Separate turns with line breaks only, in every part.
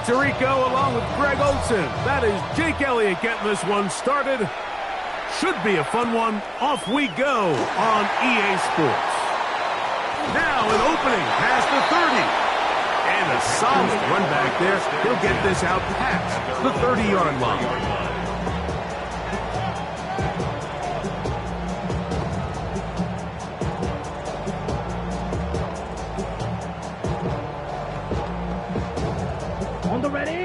Tirico along with Greg Olson. That is Jake Elliott getting this one started. Should be a fun one. Off we go on EA Sports. Now an opening past the 30. And a solid run back there. He'll get this out past the 30-yard line.
Ready?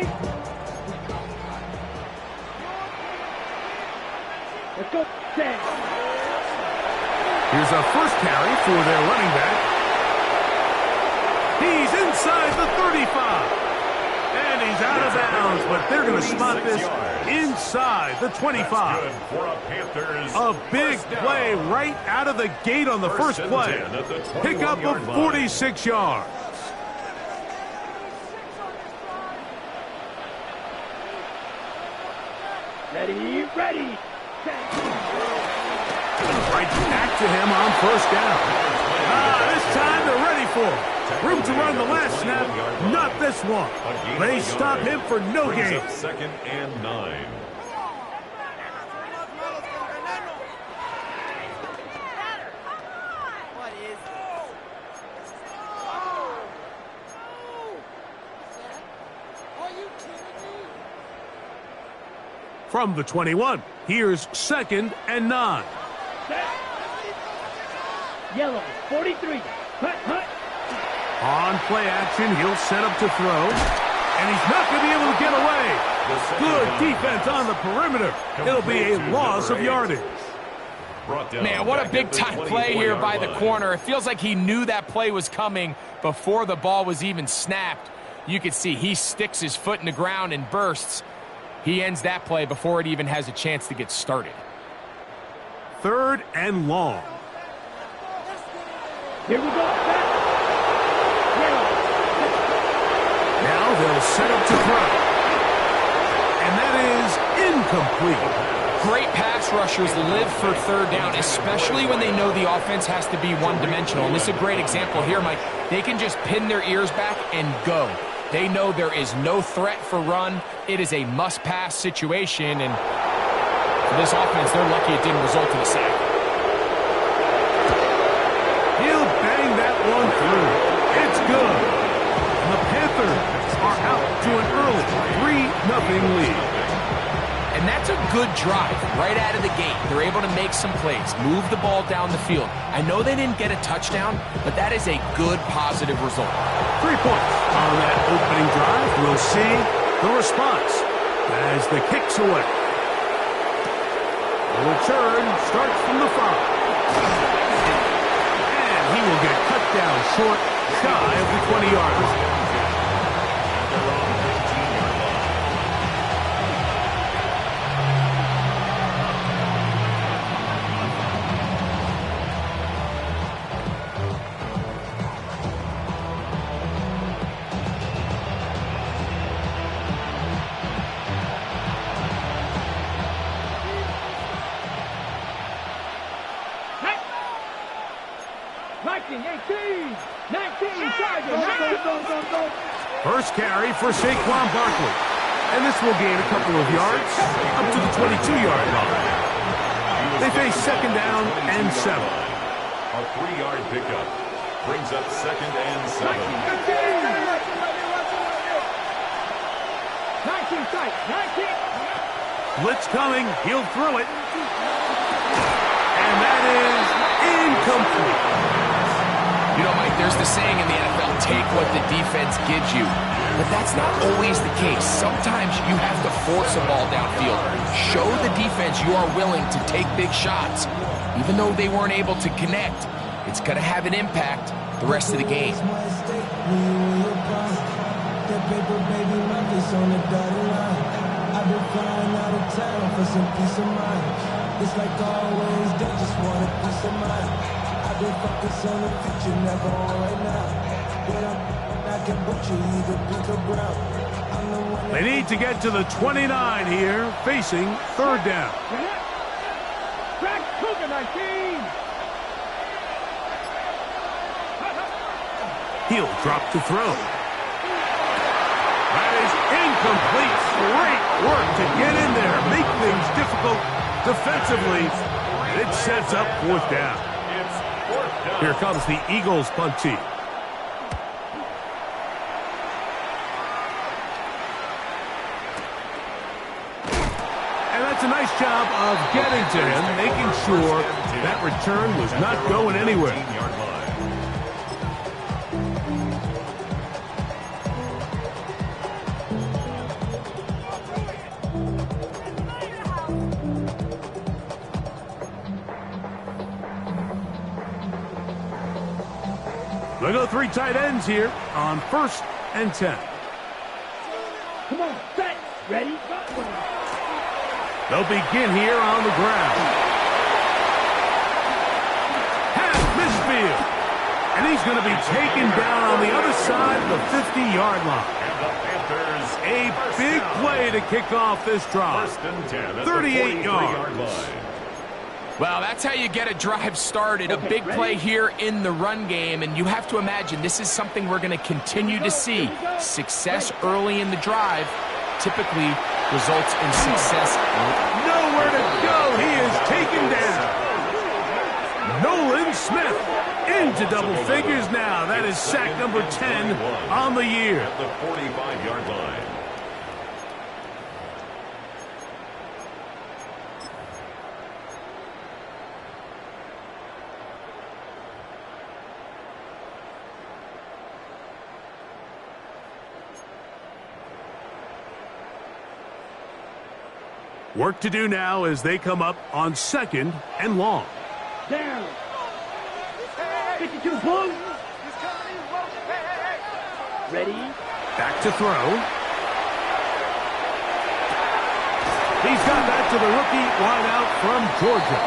Let's go. Set.
Here's a first carry for their running back. He's inside the 35. And he's out of bounds, but they're going to spot this inside the 25. A big play right out of the gate on the first play. Pickup of 46 yards.
Ready, ready.
Right back to him on first down. This time they're ready for it. Room to run the last snap, not this one. They stop him for no gain.
Second and 9.
From the 21, here's second and 9.
Yellow, 43. Hut, hut.
On play action, he'll set up to throw. And he's not going to be able to get away. Good defense on the perimeter. It'll be a loss of yardage.
Man, what a big-time play here by the corner. It feels like he knew that play was coming before the ball was even snapped. You can see he sticks his foot in the ground and bursts. He ends that play before it even has a chance to get started.
Third and long.
Here we go.
Now they'll set up to throw. And that is incomplete.
Great pass rushers live for third down, especially when they know the offense has to be one-dimensional. And this is a great example here, Mike. They can just pin their ears back and go. They know there is no threat for run. It is a must-pass situation, and for this offense, they're lucky it didn't result in a sack.
He'll bang that one through. It's good. And the Panthers are out to an early 3-0 lead.
And that's a good drive right out of the gate. They're able to make some plays, move the ball down the field. I know they didn't get a touchdown, but that is a good, positive result.
3 points on that opening drive. We'll see the response as the kick's away. The return starts from the 5. And he will get cut down short, shy of the 20-yard line. First carry for Saquon Barkley. And this will gain a couple of yards up to the 22-yard line. They face second down and 7.
A 3-yard pickup brings up second and 7.
19.
Blitz coming. He'll throw it. And that is incomplete.
You know, Mike, there's the saying in the NFL, take what the defense gives you. But that's not always the case. Sometimes you have to force a ball downfield. Show the defense you are willing to take big shots. Even though they weren't able to connect, it's going to have an impact the rest of the game.
It's like always, they just want a piece of mind. I've been focused on the future, never on right now. But I can put you either pink or brown.
They need to get to the 29 here, facing third down.
Crack Cougar 19.
He'll drop to throw. That is incomplete. Great work to get in there, make things difficult defensively. It sets up 4th down.
It's 4th down.
Here comes the Eagles punt team. And that's a nice job of getting to him, making sure that return was not going anywhere.
15-yard line.
They go 3 tight ends here on 1st and 10.
Come on, set, ready, go.
They'll begin here on the ground. Half misfield. And he's going to be taken down on the other side of the 50-yard line.
And the Panthers,
A
first
big
down.
play to kick off this drive.
1st and 10 at
38
the 43-yard
yards.
line.
Well, that's how you get a drive started. A big play here in the run game, and you have to imagine this is something we're going to continue to see. Success early in the drive typically results in success.
Nowhere to go. He is taken down. Nolan Smith into double figures now. That is sack number 10 on the year.
At the 45-yard line.
Work to do now as they come up on 2nd and long.
Down. 52 blue. Ready.
Back to throw. He's got that to the rookie wideout from Georgia.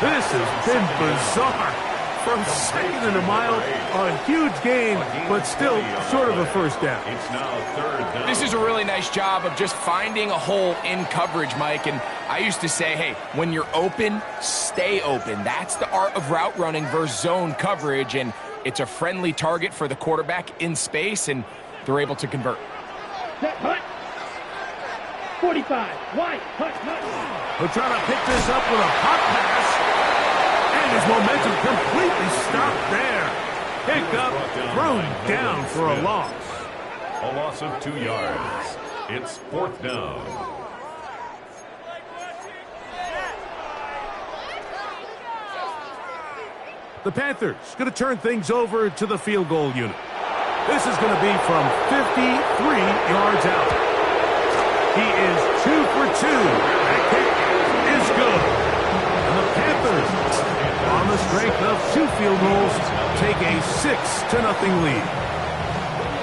This has been bizarre. From 2nd and a mile, a huge gain, but still short of a 1st down.
It's now 3rd down.
This is a really nice job of just finding a hole in coverage, Mike. And I used to say, hey, when you're open, stay open. That's the art of route running versus zone coverage. And it's a friendly target for the quarterback in space, and they're able to convert.
Set, hunt. 45, wide, hunt, hunt.
He'll try to pick this up with a pop pass. And his momentum completely stopped there. Picked up, thrown down for a loss.
A loss of 2 yards. It's 4th down.
The Panthers going to turn things over to the field goal unit. This is going to be from 53 yards out. He is 2 for 2. That kick is good. And the Panthers, on the strength of 2 field goals, take a 6-0 lead.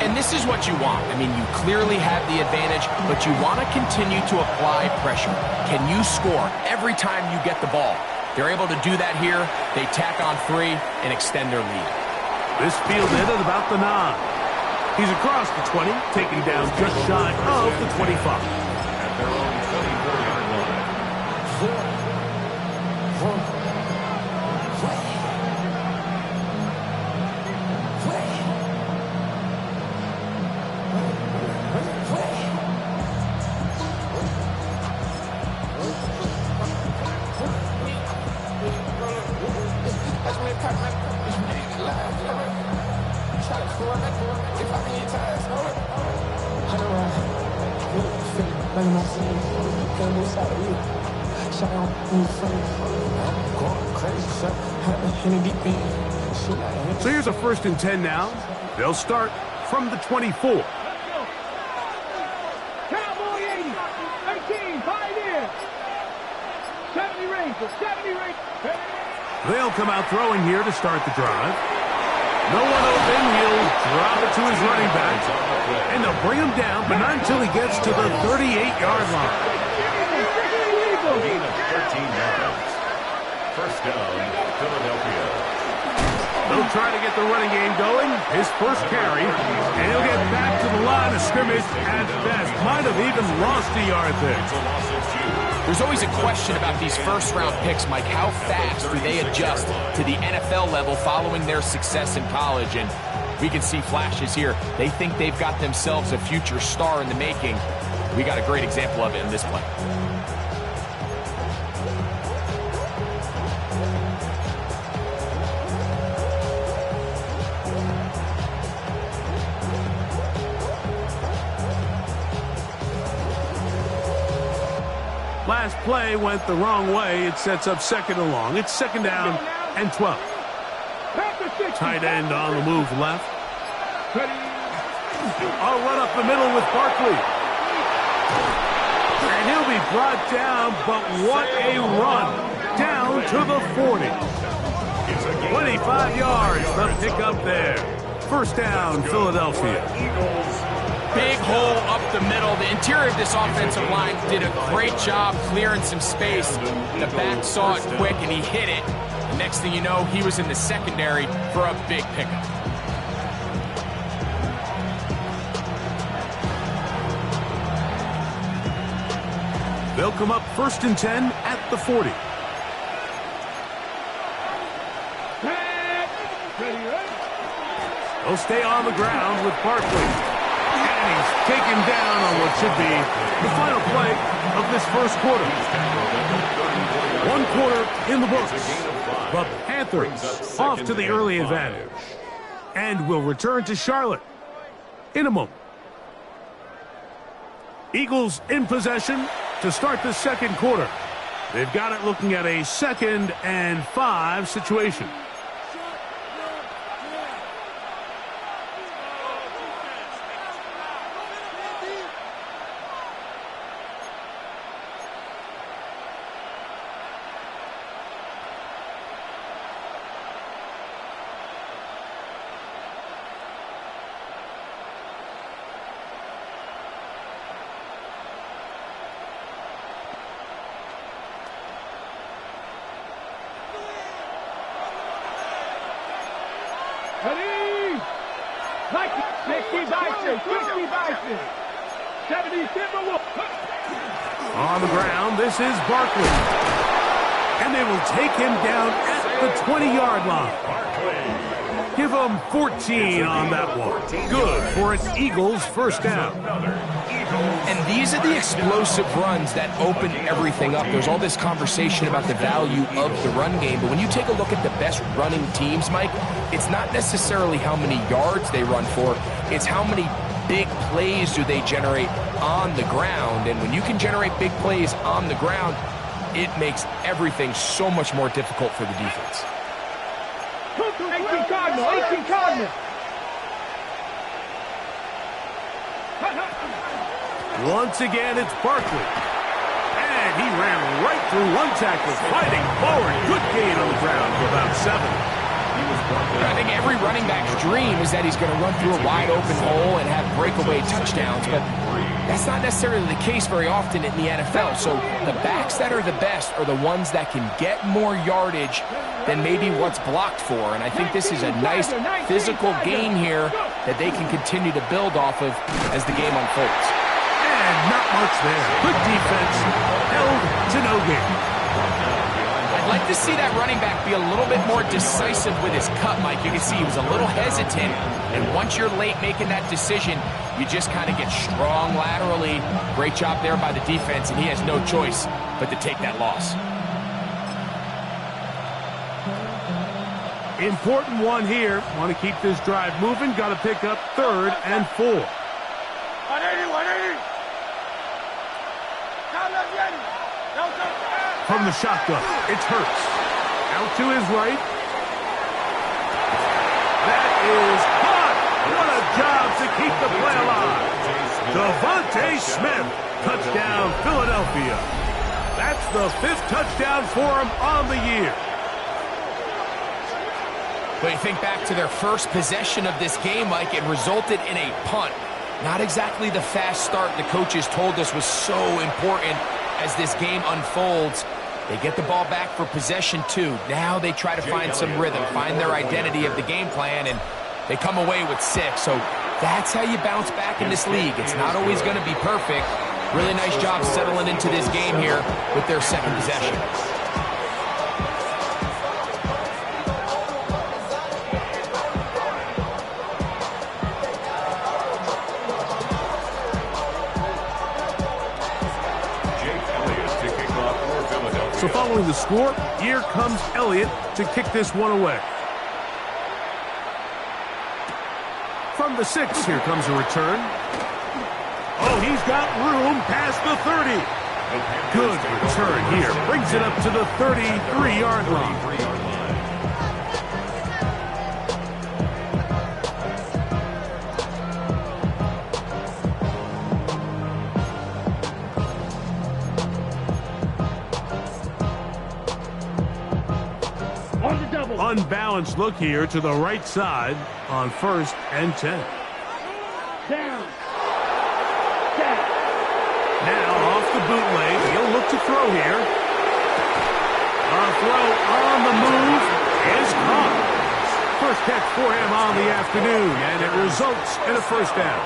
And this is what you want. I mean, you clearly have the advantage, but you want to continue to apply pressure. Can you score every time you get the ball? They're able to do that here. They tack on 3 and extend their lead.
This field in at about the 9. He's across the 20, taken down just shy of the 25.
At their own 24-yard line.
So here's a 1st and 10 now. They'll start from the 24.
Cowboy 80, 13, 5 in. 70 range, 70 range.
They'll come out throwing here to start the drive. No one open. He'll drop it to his running back. And they'll bring him down, but not until he gets to the 38-yard line.
Gain of 13 yards. 1st down, Philadelphia.
They'll try to get the running game going. His first carry. And he'll get back to the line of scrimmage at best. Might have even lost a yard there.
It's a loss of 2.
There's always a question about these first-round picks, Mike. How fast do they adjust to the NFL level following their success in college? And We can see flashes here. They think they've got themselves a future star in the making. We got a great example of it in this play.
Last play went the wrong way. It sets up second and long. It's second down and 12. Tight end on the move left. I'll run up the middle with Barkley. And he'll be brought down, but what a run. Down to the 40. 25 yards, the pickup there. First down, Philadelphia.
Big hole up the middle. The interior of this offensive line did a great job clearing some space. The back saw it quick, and he hit it. The next thing you know, he was in the secondary for a big pickup.
They'll come up first and 10 at the 40. They'll stay on the ground with Barkley. And he's taken down on what should be the final play of this first quarter. 1 quarter in the books. The Panthers off to the early advantage. And will return to Charlotte in a moment. Eagles in possession to start the second quarter. They've got it looking at a 2nd and 5 situation.
Ready? 60 Bison, 60 Bison, 70 Timberwolves.
On the ground, this is Barkley. And they will take him down at the 20-yard line. Give him 14 on that one. Good for an Eagles first down.
And these are the explosive runs that open everything up. There's all this conversation about the value of the run game, but when you take a look at the best running teams, Mike, it's not necessarily how many yards they run for, it's how many big plays do they generate on the ground. And when you can generate big plays on the ground, it makes everything so much more difficult for the defense.
18 Cardinal, 18 Cardinal.
Once again, it's Barkley. And he ran right through one tackle, fighting forward. Good gain on the ground for about 7.
I think every running back's dream is that he's going to run through a wide open hole and have breakaway touchdowns, but that's not necessarily the case very often in the NFL. So the backs that are the best are the ones that can get more yardage than maybe what's blocked for. And I think this is a nice physical gain here that they can continue to build off of as the game unfolds.
And not much there. Good defense, held to no gain.
I'd like to see that running back be a little bit more decisive with his cut, Mike. You can see he was a little hesitant, and once you're late making that decision, you just kind of get strong laterally. Great job there by the defense, and he has no choice but to take that loss.
Important one here. Want to keep this drive moving. Got to pick up 3rd and 4.
180, 180.
From the shotgun, it's Hurts. Out to his right. That is caught. What a job to keep the play alive. Devontae Smith, touchdown Philadelphia. That's the 5th touchdown for him on the year.
But you think back to their first possession of this game, Mike, it resulted in a punt. Not exactly the fast start the coaches told us was so important as this game unfolds. They get the ball back for possession 2. Now they try to find some rhythm, find their identity of the game plan, and they come away with 6. So that's how you bounce back in this league. It's not always going to be perfect. Really nice job settling into this game here with their 2nd possession.
So following the score, here comes Elliott to kick this one away. From the 6, here comes a return. Oh, he's got room past the 30. Good return here. Brings it up to the 33-yard line. Unbalanced look here to the right side on 1st and 10.
Down. Set.
Now off the bootleg, he'll look to throw here. A throw on the move is caught. First catch for him on the afternoon, and it results in a first down.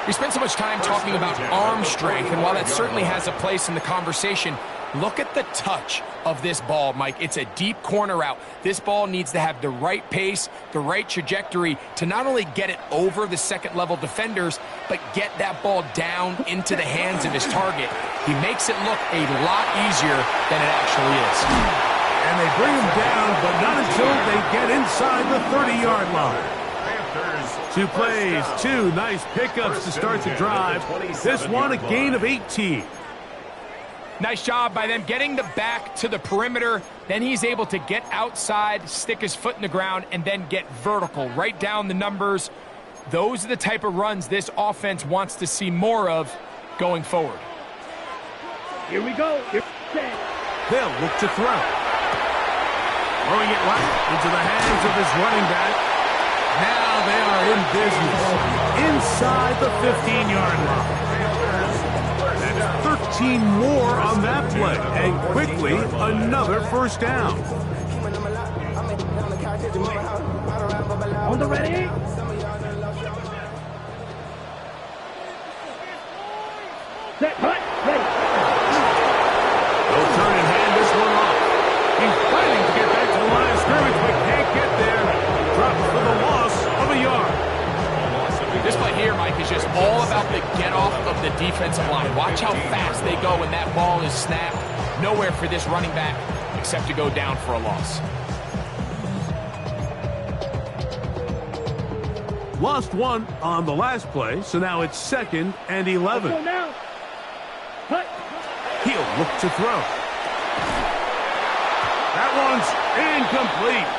We spent so much time talking about arm strength, and while that certainly has a place in the conversation, look at the touch of this ball, Mike. It's a deep corner route. This ball needs to have the right pace, the right trajectory to not only get it over the second-level defenders, but get that ball down into the hands of his target. He makes it look a lot easier than it actually is.
And they bring him down, but not until they get inside the 30-yard line. 2 plays, 2 nice pickups to start the drive. This one a gain of 18.
Nice job by them getting the back to the perimeter. Then he's able to get outside, stick his foot in the ground, and then get vertical, right down the numbers. Those are the type of runs this offense wants to see more of going forward.
Here we go.
They'll look to throw. Throwing it right into the hands of his running back. Now they are in business inside the 15-yard line. That's 13 more on that play, and quickly another first down.
On the ready. Set, cut, ready.
They'll turn and hand this one off. He's fighting to get back to the line of scrimmage, but can't get there. Drops for the loss of a yard.
This play here, Mike, is just all about the get-off of the defensive line. Watch how fast they go when that ball is snapped. Nowhere for this running back except to go down for a loss.
Lost one on the last play, so now it's 2nd and 11.
Let's go now. Cut.
He'll look to throw. That one's incomplete.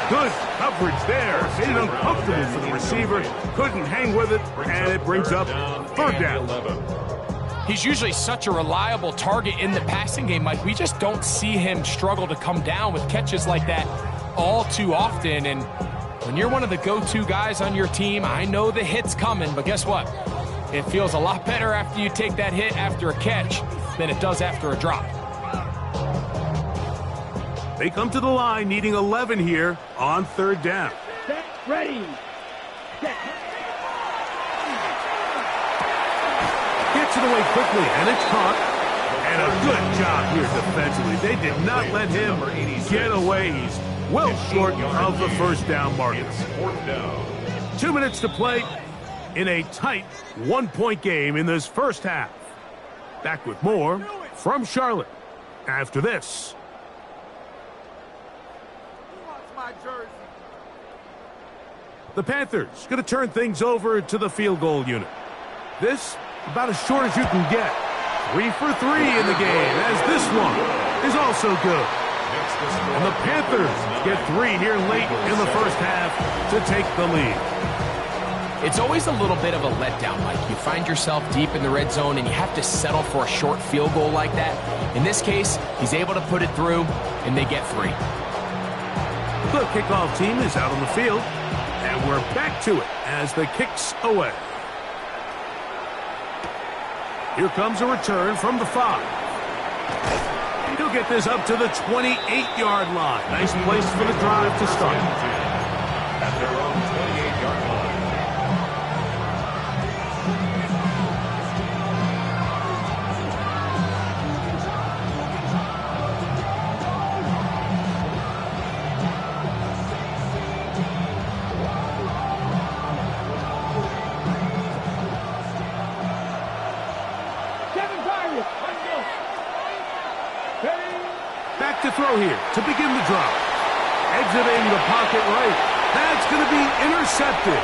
Good coverage there. Made it uncomfortable for the receiver. Couldn't hang with it, and it brings up 3rd down.
He's usually such a reliable target in the passing game, Mike. We just don't see him struggle to come down with catches like that all too often. And when you're one of the go-to guys on your team, I know the hit's coming, but guess what? It feels a lot better after you take that hit after a catch than it does after a drop.
They come to the line needing 11 here on 3rd down.
Set, ready. Set.
Gets it away quickly, and it's caught. And a good job here defensively. They did not let him get away. He's well short of the first down marker. 2 minutes to play in a tight 1-point game in this first half. Back with more from Charlotte after this. The Panthers going to turn things over to the field goal unit. This about as short as you can get. 3 for 3 in the game, as this one is also good. And the Panthers get 3 here late in the first half to take the lead.
It's always a little bit of a letdown, Mike. You find yourself deep in the red zone, and you have to settle for a short field goal like that. In this case, he's able to put it through, and they get 3.
The kickoff team is out on the field, and we're back to it as the kick's away. Here comes a return from the 5. He'll get this up to the 28-yard line. Nice place for the drive to start.
At their own 28-yard line.
back to throw here to begin the drop. Exiting the pocket right. That's going to be intercepted.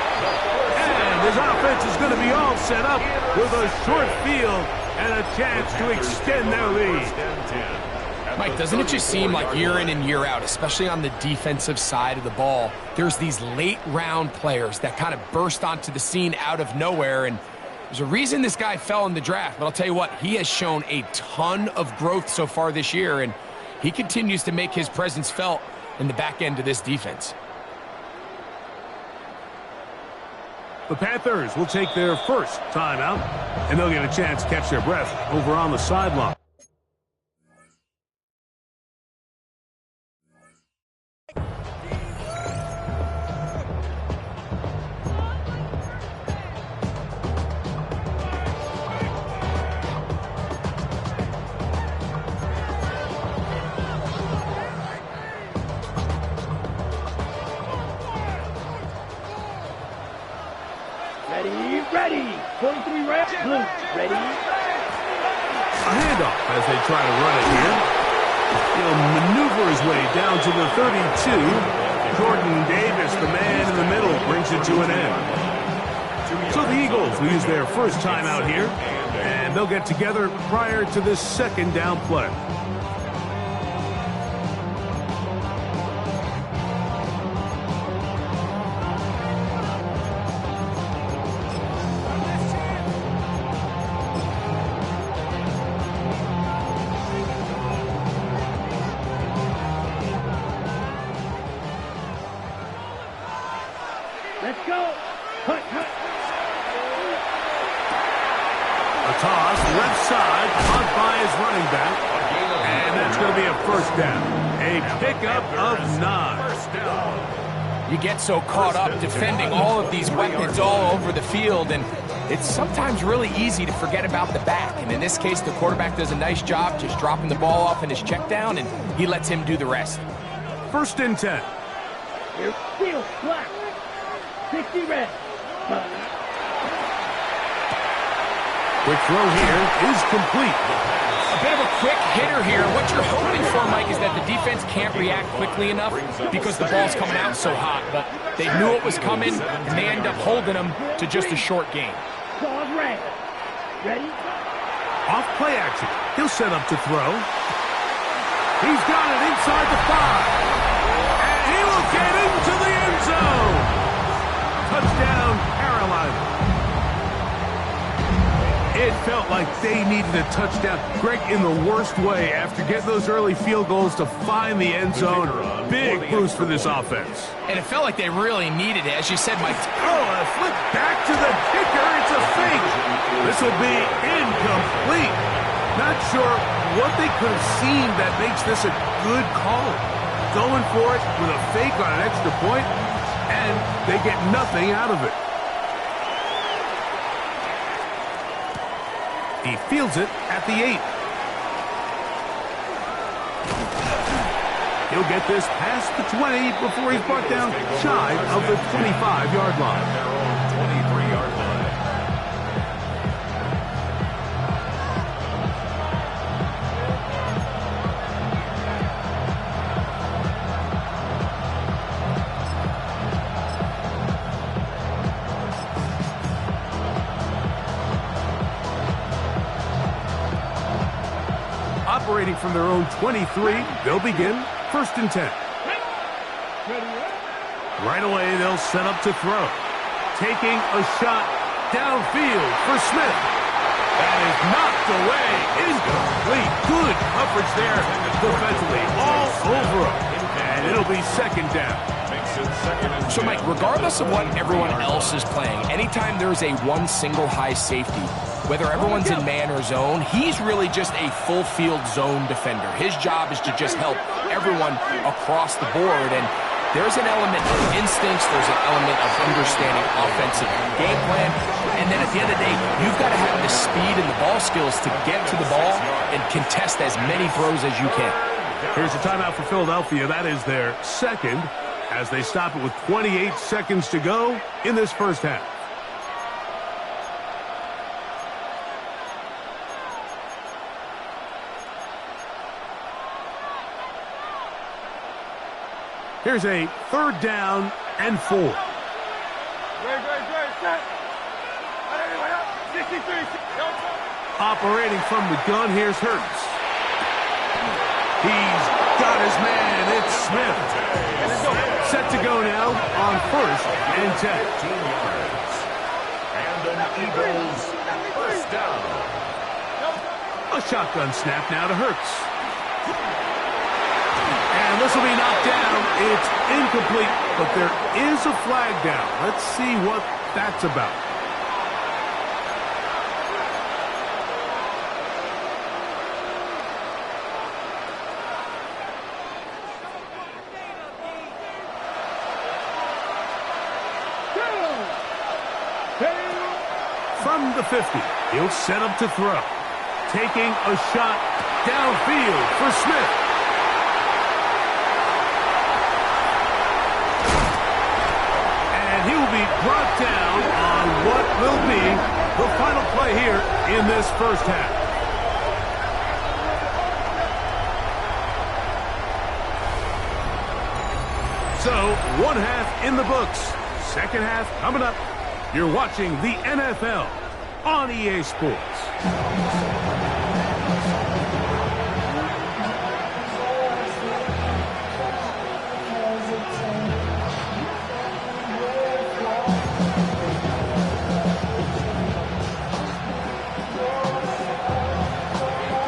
And his offense is going to be all set up with a short field and a chance to extend their lead.
Mike, doesn't it just seem like year in and year out, especially on the defensive side of the ball, there's these late-round players that kind of burst onto the scene out of nowhere, and there's a reason this guy fell in the draft, but I'll tell you what, he has shown a ton of growth so far this year, and he continues to make his presence felt in the back end of this defense.
The Panthers will take their first timeout, and they'll get a chance to catch their breath over on the sideline.
Ready. 43 reps. Blue. Ready.
A handoff as they try to run it here. He'll maneuver his way down to the 32. Jordan Davis, the man in the middle, brings it to an end. So the Eagles will use their first timeout here, and they'll get together prior to this second down play.
Let's go. Cut.
A toss, left side, caught by his running back. And that's going to be a first down. A pickup of 9.
You get so caught up defending all of these weapons all over the field, and it's sometimes really easy to forget about the back. And in this case, the quarterback does a nice job just dropping the ball off in his check down, and he lets him do the rest.
First and 10.
Here's field black. 60 red.
Quick throw here is complete.
A bit of a quick hitter here. What you're hoping for, Mike, is that the defense can't react quickly enough because the ball's coming out so hot. But they knew it was coming, and they end up holding them to just a short game.
Pause red. Ready?
Off play action. He'll set up to throw. He's got it inside the 5. And he will get into the end zone. Touchdown, Carolina. It felt like they needed a touchdown. Greg, in the worst way, after getting those early field goals to find the end zone. Big boost for this offense.
And it felt like they really needed it. As you said, Mike.
Oh, a flip back to the kicker. It's a fake. This will be incomplete. Not sure what they could have seen that makes this a good call. Going for it with a fake on an extra point, and they get nothing out of it. He fields it at the 8. He'll get this past the 20 before he's brought down shy of the 25-yard line.
23-yard line.
Operating from their own 23, they'll begin first and 10. Right away, they'll set up to throw. Taking a shot downfield for Smith. That is knocked away. Incomplete. Good coverage there defensively. All over him. And it'll be second down.
So, Mike, regardless of what everyone else is playing, anytime there's a one single high safety, whether everyone's in man or zone, he's really just a full field zone defender. His job is to just help everyone across the board. And there's an element of instincts, there's an element of understanding offensive game plan. And then at the end of the day, you've got to have the speed and the ball skills to get to the ball and contest as many throws as you can.
Here's a timeout for Philadelphia. That is their second, as they stop it with 28 seconds to go in this first half. Here's a 3rd down and 4. Operating from the gun, here's Hurts. He's got his man. It's Smith. Set to go now on 1st and 10.
15 yards. And an Eagles first down.
A shotgun snap now to Hurts. And this will be knocked down. It's incomplete, but there is a flag down. Let's see what that's about. From the 50, he'll set up to throw. Taking a shot downfield for Smith. And he will be brought down on what will be the final play here in this first half. So, 1 half in the books. Second half coming up. You're watching the NFL on EA Sports.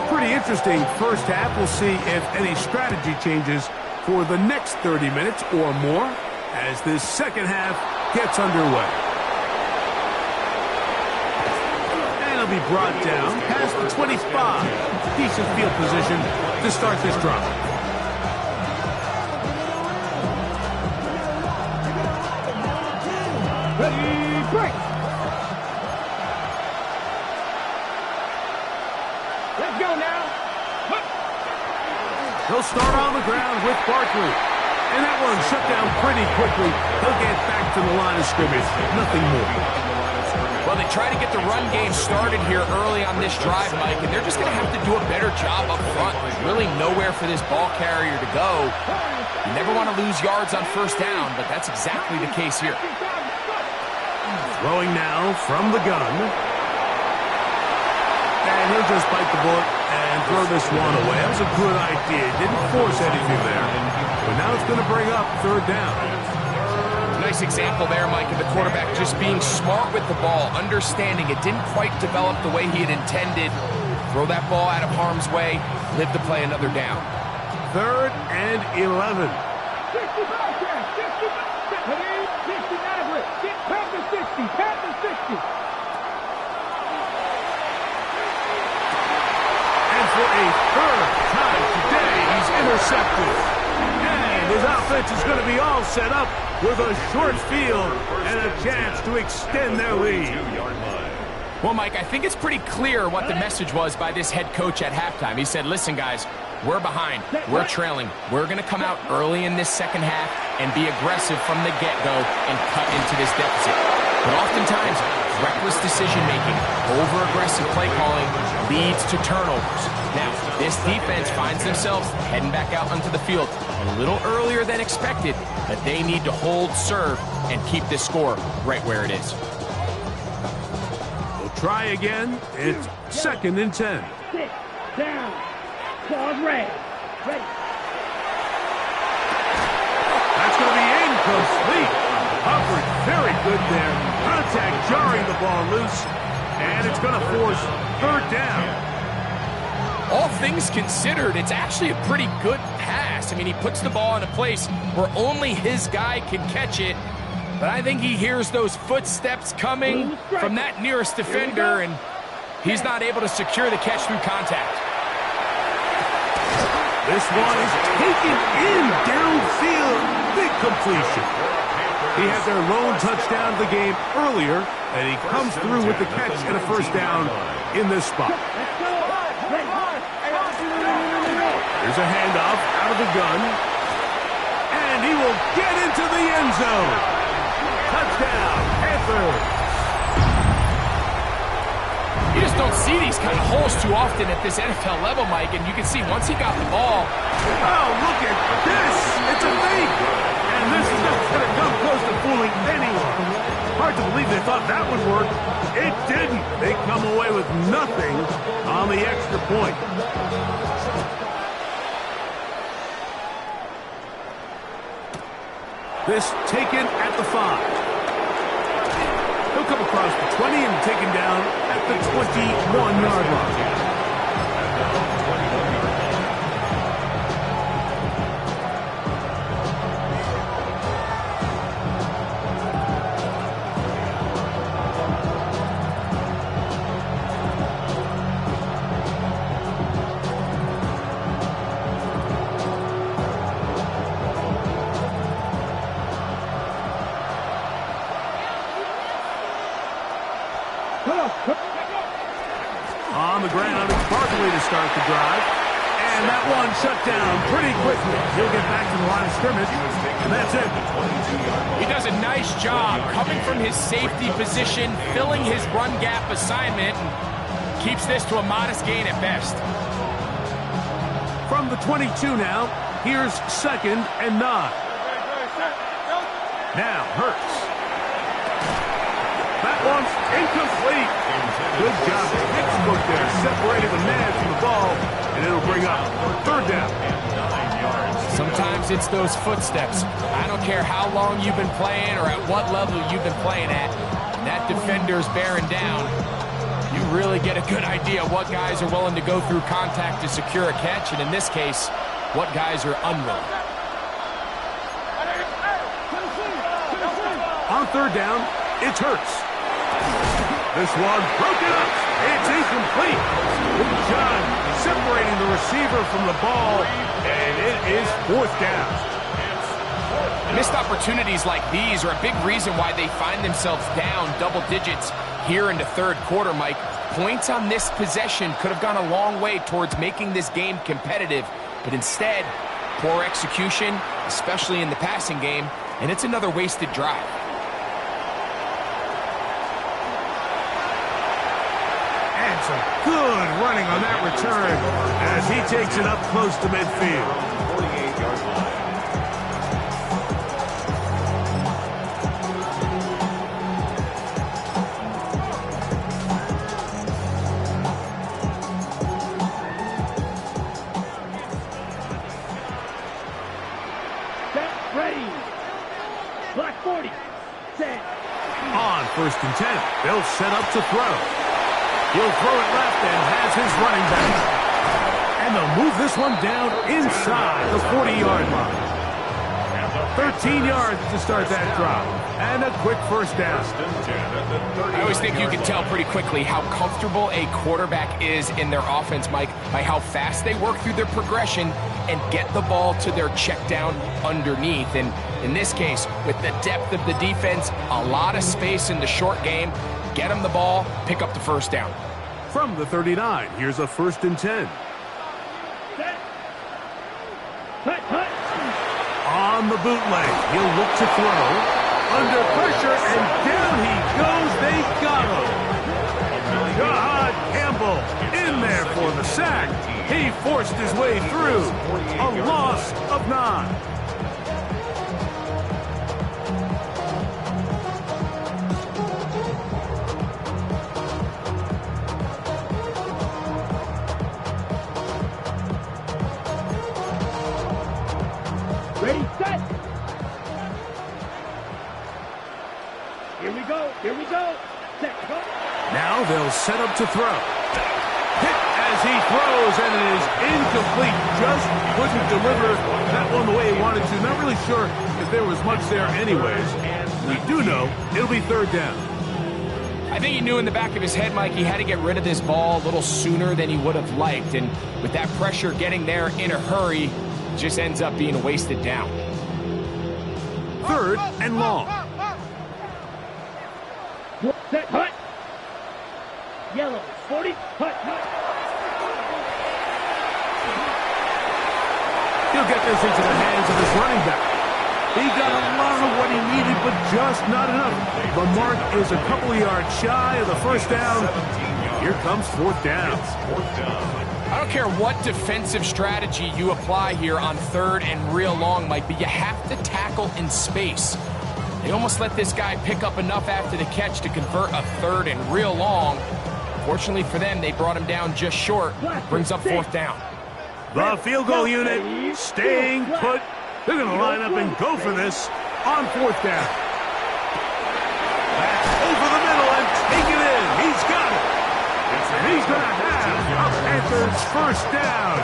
Pretty interesting first half. We'll see if any strategy changes for the next 30 minutes or more as this second half gets underway. Be brought down past the 25. Decent field position to start this drive.
Ready, break. Let's go now.
He'll start on the ground with Barkley. And that one shut down pretty quickly. He'll get back to the line of scrimmage. Nothing more.
Well, they try to get the run game started here early on this drive, Mike, and they're just going to have to do a better job up front. There's really nowhere for this ball carrier to go. You never want to lose yards on 1st down, but that's exactly the case here.
Throwing now from the gun. And he'll just bite the bullet and throw this one away. That was a good idea. Didn't force anything there. But now it's going to bring up 3rd down.
Nice example there, Mike, of the quarterback just being smart with the ball, understanding it didn't quite develop the way he had intended. Throw that ball out of harm's way, live to play another down.
3rd and 11.
60 Maverick. Get Panthers 60. Panthers 60.
And for a 3rd time today, he's intercepted. And his offense is going to be all set up with a short field and a chance to extend their lead.
Well, Mike, I think it's pretty clear what the message was by this head coach at halftime. He said, listen, guys, we're behind. We're trailing. We're going to come out early in this second half and be aggressive from the get-go and cut into this deficit. But oftentimes, reckless decision-making, over-aggressive play calling leads to turnovers. Now, this defense finds themselves heading back out onto the field a little earlier than expected, but they need to hold serve and keep this score right where it is.
We'll try again. It's 2nd and 10.
Sit down. Pause red. Ready.
That's going to be incomplete. Coverage very good there. Contact jarring the ball loose. And it's going to force 3rd down.
All things considered, it's actually a pretty good pass. I mean, he puts the ball in a place where only his guy can catch it. But I think he hears those footsteps coming from that nearest defender, and he's not able to secure the catch through contact.
This one is taken in downfield. Big completion. He had their lone touchdown of the game earlier, and he comes through with the catch and a 1st down in this spot. There's a handoff out of the gun. And he will get into the end zone. Touchdown, Panthers.
You just don't see these kind of holes too often at this NFL level, Mike, and you can see once he got the ball.
Oh, look at this. It's a fake. And this is not going to come close to fooling anyone. Hard to believe they thought that would work. It didn't. They come away with nothing on the extra point. This taken at the 5. He'll come across the 20 and taken down at the 21-yard line. On the ground, it's Barkley to start the drive. And that one shut down pretty quickly. He'll get back to the line of scrimmage, and that's it.
He does a nice job coming from his safety position, filling his run gap assignment, and keeps this to a modest gain at best.
From the 22 now, here's 2nd and 9. Now, Hurts. That one's incomplete. Good job. Textbook there, separating the man from the ball, and it'll bring up 3rd down.
Sometimes it's those footsteps. I don't care how long you've been playing or at what level you've been playing at. And that defender's bearing down. You really get a good idea what guys are willing to go through contact to secure a catch, and in this case, what guys are unwilling.
On 3rd down, it's Hurts. This one broken up. It's incomplete. Good job separating the receiver from the ball, and it is 4th down.
Missed opportunities like these are a big reason why they find themselves down double digits here in the 3rd quarter, Mike. Points on this possession could have gone a long way towards making this game competitive, but instead, poor execution, especially in the passing game, and it's another wasted drive.
And some good running on that return as he takes it up close to midfield.
48-yard line.
Ready. Black 40. Set.
On 1st and 10, they'll set up to throw. He'll throw it left and has his running back. And they'll move this one down inside the 40-yard line. 13 yards to start that drive. And a quick 1st down.
I always think you can tell pretty quickly how comfortable a quarterback is in their offense, Mike, by how fast they work through their progression and get the ball to their check down underneath. And in this case, with the depth of the defense, a lot of space in the short game, get them the ball, pick up the 1st down.
From the 39, here's a 1st and 10.
Set. Cut.
On the bootleg, he'll look to throw. Under pressure, and down he goes. They got him. Jahad Campbell in there for the sack. He forced his way through. A loss of 9.
Ready, set. Here we go. Set, go.
Now they'll set up to throw. Hit as he throws, and it is incomplete. Just couldn't deliver that one the way he wanted to. Not really sure if there was much there anyways. We do know it'll be 3rd down.
I think he knew in the back of his head, Mike, he had to get rid of this ball a little sooner than he would have liked. And with that pressure getting there in a hurry, it just ends up being a wasted down.
3rd and long.
Set, hut. Yellow, 40, hut.
He'll get this into the hands of his running back. He got a lot of what he needed, but just not enough. The mark is a couple of yards shy of the 1st down. Here comes fourth down.
It's fourth down.
I don't care what defensive strategy you apply here on third and real long, Mike, but you have to tackle in space. They almost let this guy pick up enough after the catch to convert a third and real long. Fortunately for them, they brought him down just short. Brings up fourth down.
The field goal unit staying put. They're going to line up and go for this on fourth down. That's over the middle and take it in. He's got it. And he's going to have a Panthers first down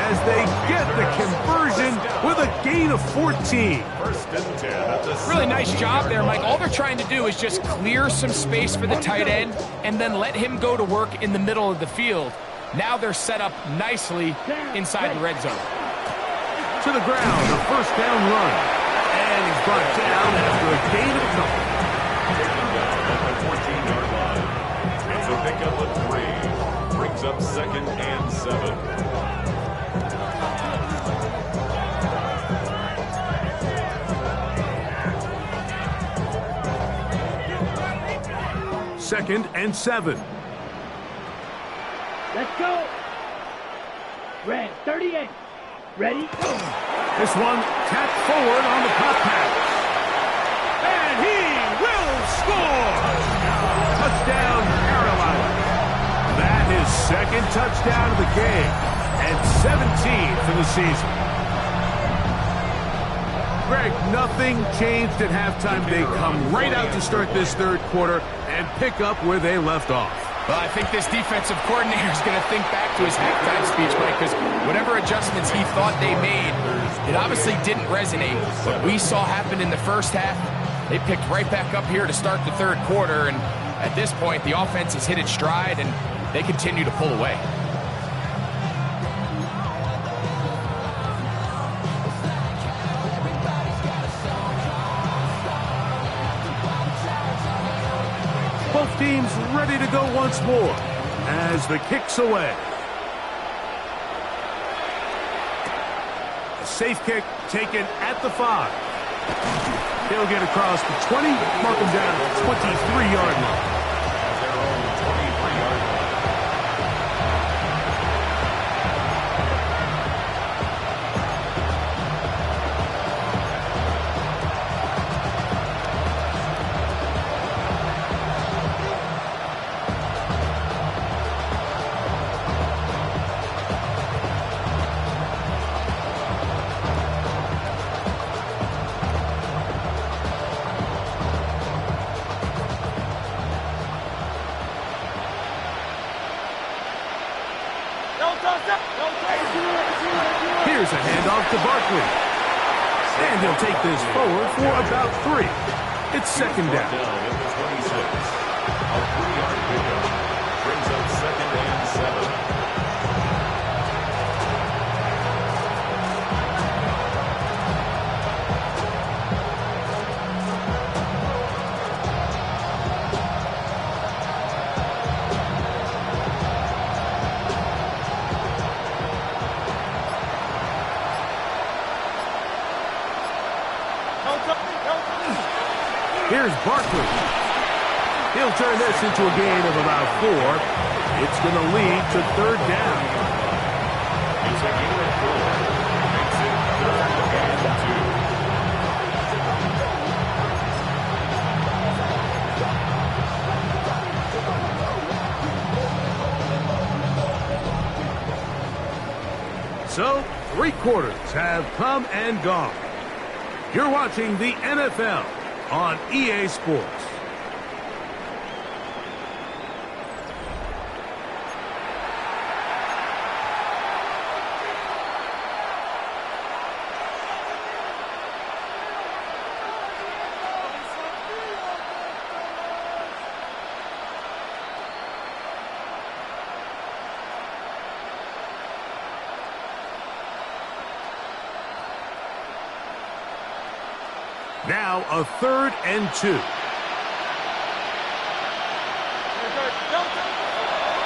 as they get the conversion with a gain of 14.
First and 10 at the
Really nice job there, Mike. All they're trying to do is just clear some space for the tight end and then let him go to work in the middle of the field. Now they're set up nicely inside the red zone.
To the ground, a first down run. And he's brought down after a gain of a couple.
Taken down at the 14-yard line. It's a pickup of 3. Brings up second and 7.
Second and 7.
Let's go. Red 38. Ready? Go.
This one tapped forward on the pop pass. And he will score! Touchdown, Carolina. That is second touchdown of the game and 17 for the season. Greg, nothing changed at halftime. They come right out to start this third quarter and pick up where they left off.
Well, I think this defensive coordinator is going to think back to his halftime speech, Mike, because whatever adjustments he thought they made, it obviously didn't resonate. What we saw happen in the first half, they picked right back up here to start the third quarter, and at this point, the offense has hit its stride, and they continue to pull away.
Both teams ready to go once more as the kick's away. A safe kick taken at the 5. He'll get across the 20, mark him down at the 23-yard line.
Their own 23-yard line.
Here's a handoff to Barkley. And he'll take this forward for about 3. It's second down.
Down at the 26. A 3-yard pickup. Brings up second and 7.
Here's Barkley. He'll turn this into a gain of about 4. It's going to lead to third down.
It's a gain of 4. Makes it third and
2. So, 3 quarters have come and gone. You're watching the NFL on EA Sports. Now a 3rd and 2.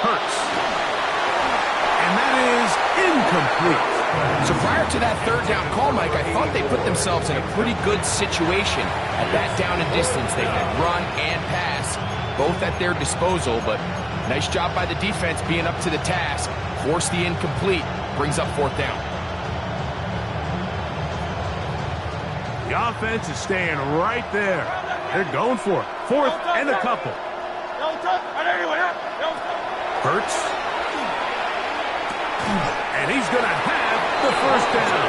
Hurts. And that is incomplete.
So prior to that third down call, Mike, I thought they put themselves in a pretty good situation at that down and distance. They had run and pass, both at their disposal, but Nice job by the defense being up to the task. Force the incomplete. Brings up 4th down.
The offense is staying right there. They're going for it. 4th and a couple. Hurts. And he's going to have the 1st down.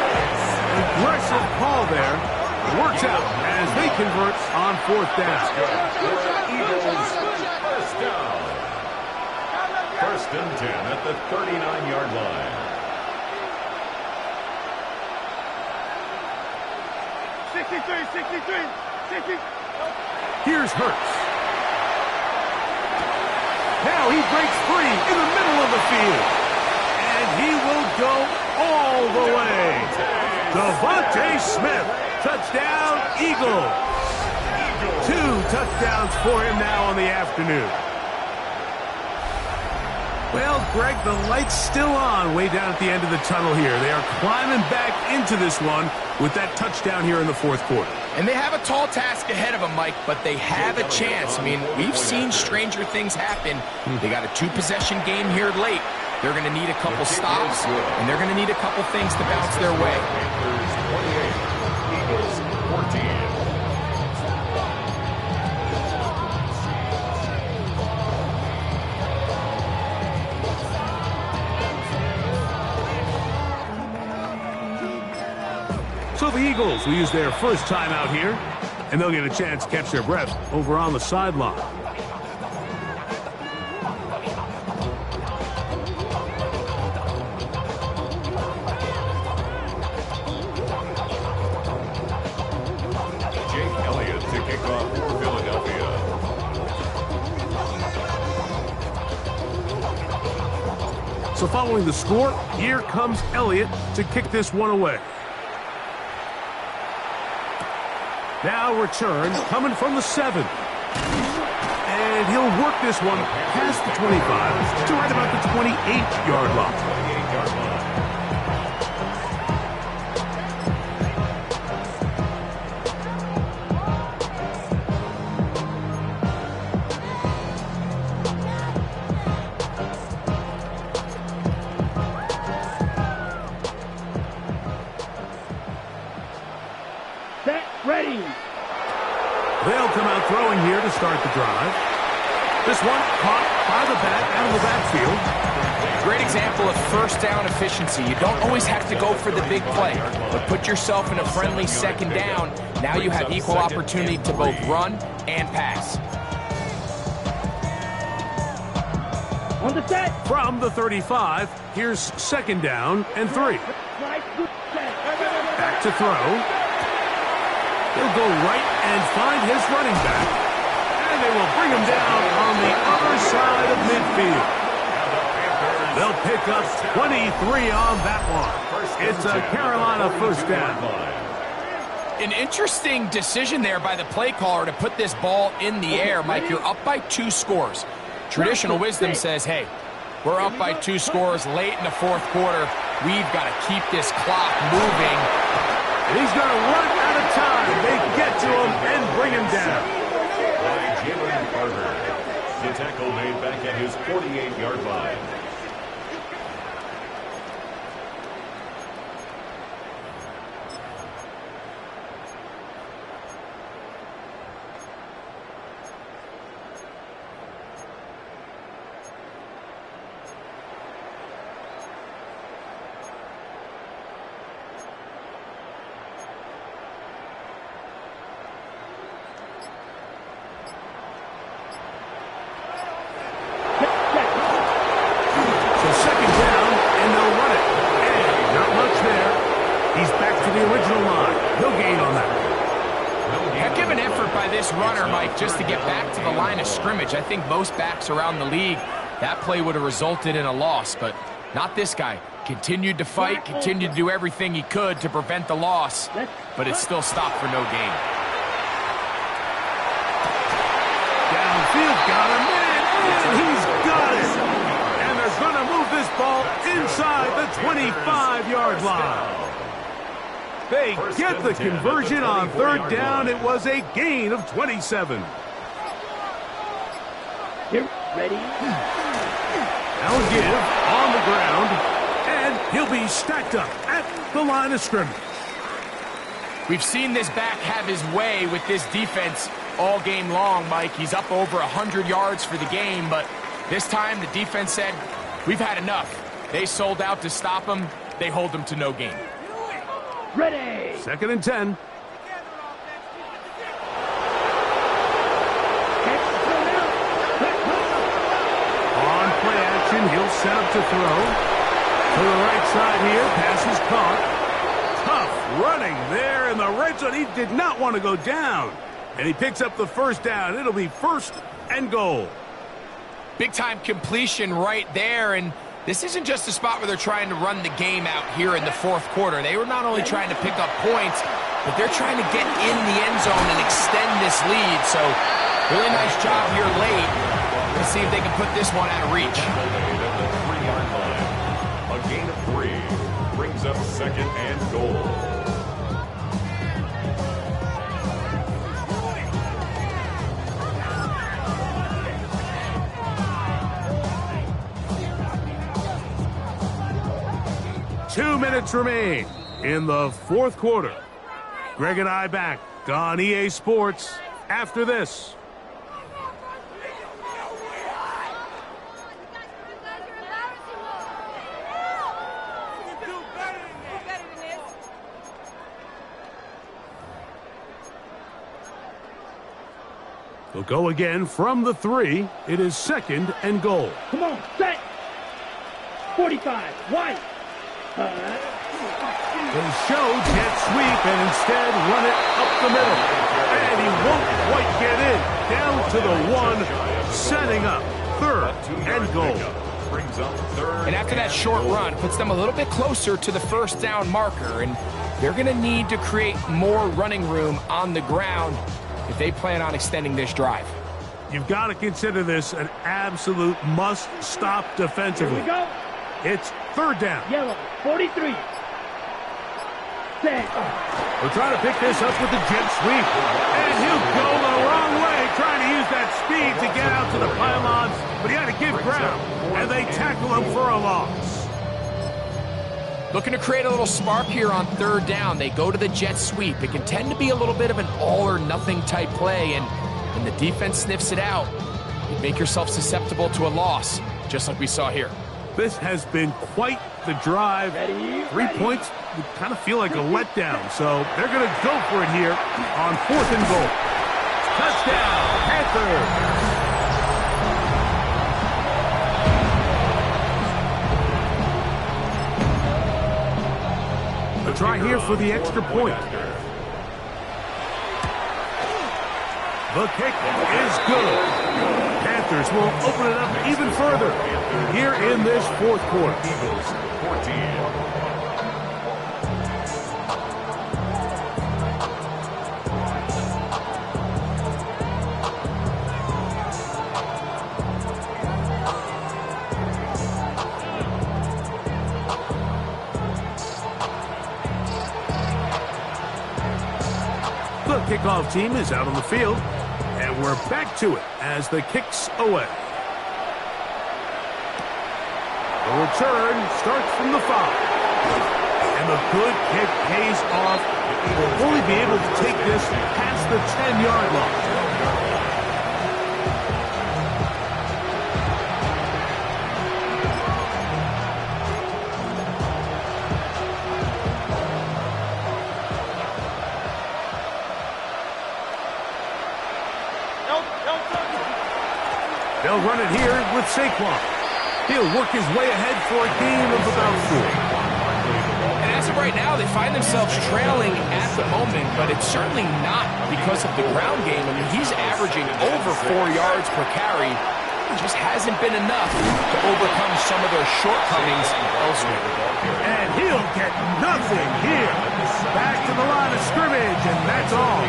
Aggressive call there. Works out as they convert on 4th down.
Eagles, 1st down. 1st and 10 at the 39-yard line.
63.
Here's Hurts. Now he breaks free in the middle of the field. And he will go all the way. Devontae Smith, touchdown Eagles. 2 touchdowns for him now on the afternoon. Well, Greg, the light's still on way down at the end of the tunnel here. They are climbing back into this one with that touchdown here in the 4th quarter.
And they have a tall task ahead of them, Mike, but they have a chance. I mean, we've seen stranger things happen. They got a 2-possession game here late. They're going to need a couple stops, and they're going to need a couple things to bounce their way.
Panthers 28, Eagles 14.
So the Eagles will use their first time out here, and they'll get a chance to catch their breath over on the sideline.
Jake Elliott to kick off for Philadelphia.
So following the score, here comes Elliott to kick this one away. Now return coming from the 7. And he'll work this one past the 25 to right about the 28-yard line.
28-yard line.
Set, ready.
They'll come out throwing here to start the drive. This one caught by the back out of the backfield.
Great example of 1st down efficiency. You don't always have to go for the big play, but put yourself in a friendly 2nd down. Now you have equal opportunity to both run and pass.
On the set.
From the 35, here's 2nd down and 3. Back to throw. He'll go right and find his running back. And they will bring him down on the other side of midfield. They'll pick up 23 on that one. It's a Carolina 1st down.
An interesting decision there by the play caller to put this ball in the air. Mike, you're up by 2 scores. Traditional wisdom says, hey, we're up by 2 scores late in the 4th quarter. We've got to keep this clock moving.
And he's going to run out of time. They get to him and bring him down.
By Jalen Carter. The tackle made back at his 48-yard line.
Runner, Mike, just to get back to the line of scrimmage. I think most backs around the league, that play would have resulted in a loss, but not this guy. Continued to fight, continued to do everything he could to prevent the loss, but it still stopped for no gain.
Downfield, got him in, and he's got it. And they're going to move this ball inside the 25-yard line. They get the conversion on 3rd down. It was a gain of 27.
Get ready.
Now a give on the ground, and he'll be stacked up at the line of scrimmage.
We've seen this back have his way with this defense all game long, Mike. He's up over 100 yards for the game, but this time the defense said, we've had enough. They sold out to stop him. They hold him to no gain.
Ready.
2nd and 10. On play action, he'll set up to throw. To the right side here, pass is caught. Tough running there in the red zone. He did not want to go down. And he picks up the first down. It'll be 1st and goal.
Big-time completion right there, and this isn't just a spot where they're trying to run the game out here in the 4th quarter. They were not only trying to pick up points, but they're trying to get in the end zone and extend this lead. So, really nice job here late. Let's see if they can put this one out of reach.
A gain of 3 brings up 2nd and goal.
Two minutes remain in the 4th quarter. Greg and I back on EA Sports after this. They'll go again from the 3. It is 2nd and goal.
Come on, set. 45, wide.
They show jet sweep and instead run it up the middle. And he won't quite get in. Down to the 1, setting up 3rd and goal.
Brings up 3rd.
And after that short run, puts them a little bit closer to the 1st down marker, and they're going to need to create more running room on the ground if they plan on extending this drive.
You've got to consider this an absolute must-stop defensively.
Here we go.
It's 3rd down.
Yellow, 43. Set.
We're trying to pick this up with the jet sweep. And he'll go the wrong way, trying to use that speed to get out to the pylons, but he had to give ground, and they tackle him for a loss.
Looking to create a little spark here on 3rd down. They go to the jet sweep. It can tend to be a little bit of an all-or-nothing type play, and when the defense sniffs it out, you make yourself susceptible to a loss, just like we saw here.
This has been quite the drive. 3 points would kind of feel like a letdown, so they're going to go for it here on 4th and goal. Touchdown, Panthers! A try here for the extra point. The kick is good. Panthers will open it up even further here in this 4th quarter.
Eagles 14.
The kickoff team is out on the field, and we're back to it as the kick's away. The return starts from the 5. And the good kick pays off. Will only be able to take this past the 10-yard line. They'll run it here with Saquon. He'll work his way ahead for a gain of about 4.
And as of right now, they find themselves trailing at the moment, but it's certainly not because of the ground game. I mean, he's averaging over 4 yards per carry. It just hasn't been enough to overcome some of their shortcomings elsewhere.
And he'll get nothing here. Back to the line of scrimmage, and that's all.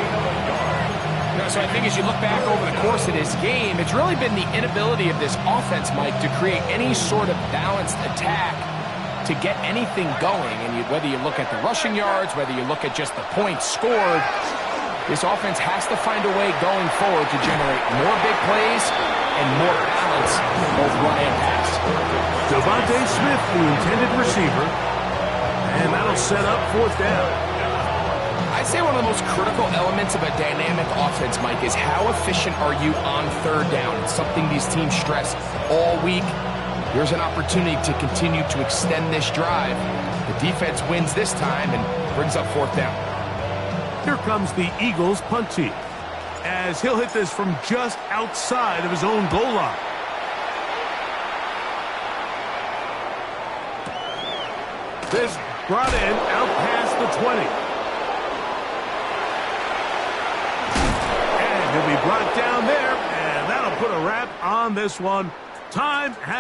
So I think as you look back over the course of this game, it's really been the inability of this offense, Mike, to create any sort of balanced attack to get anything going. And whether you look at the rushing yards, whether you look at just the points scored, this offense has to find a way going forward to generate more big plays and more balance, both run and pass.
Devontae Smith, the intended receiver. And that'll set up 4th down.
I'd say one of the most critical elements of a dynamic offense, Mike, is how efficient are you on 3rd down? It's something these teams stress all week. Here's an opportunity to continue to extend this drive. The defense wins this time and brings up 4th down.
Here comes the Eagles punt team, as he'll hit this from just outside of his own goal line. This brought in out past the 20. And he'll be brought down there, and that'll put a wrap on this one. Time has